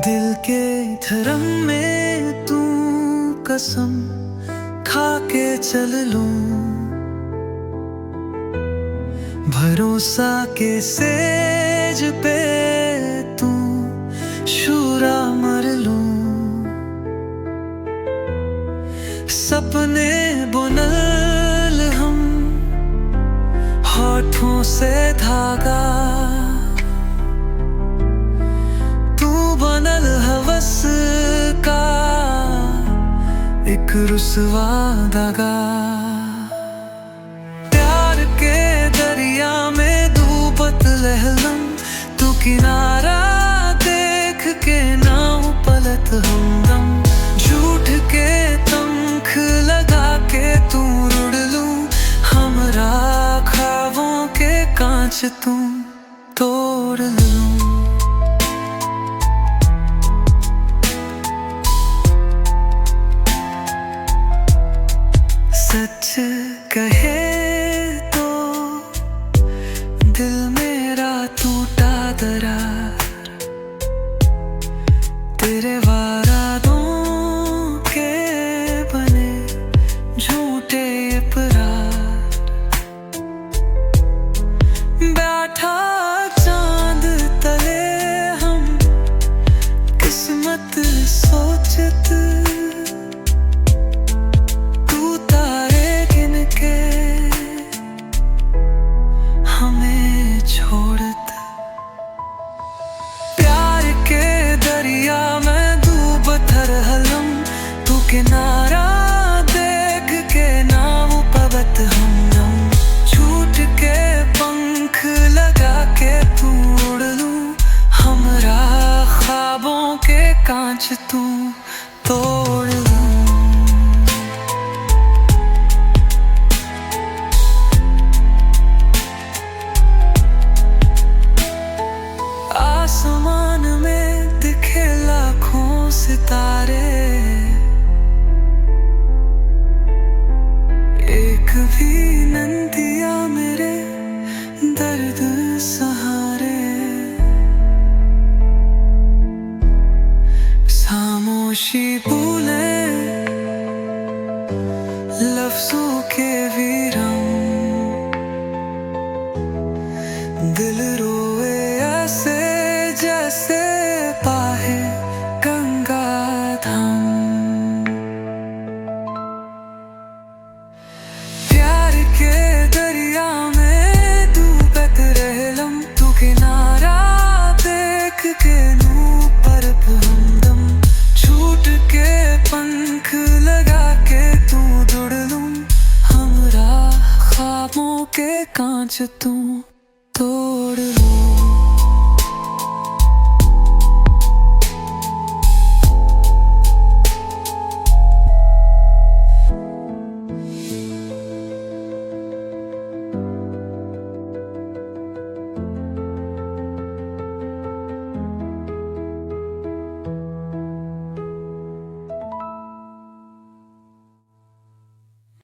दिल के धर्म में तू कसम खा के चल लूं, भरोसा के सेज पे तू शूरा मर लूं। सपने बुनल हम होठों से धागा, तू बनल हवस का एक रुसवा धागा। प्यार के दरिया में डूबत लहलम, तू किनारा देख के नाव पलत हमदम। झूठ के पंख लगा के तू उड़ लूं, हमरा ख्वाबों के कांच तू तोड़ लूं। सच कहे तो दिल मेरा टूटा दरार, तेरे वादों के बने झूठे इकरार। बैठा चांद तले हम किस्मत सोचत, छोड़त। प्यार के दरिया में डूबत रहलम, तू किनारा देख के नाव पवत हमदम। झूठ के पंख लगा के तू उड़ लूं, हमरा ख्वाबों के कांच तू तोड़ लूं। आसमान में दिखे लाखों सितारे, एक भी नंदिया मेरे दर्द सहारे। खामोशी भूले लफ्जों के वीरम, दिल रोए ऐसे जैसे पाहे गंगा धाम। प्यार के दरिया में डूबत रहलम, तू किनारा देख के नू पर हमदम। झूठ के पंख लगा के तू दुड़ लूं, हमरा ख्वाबों के कांच तू तोड़ लूं।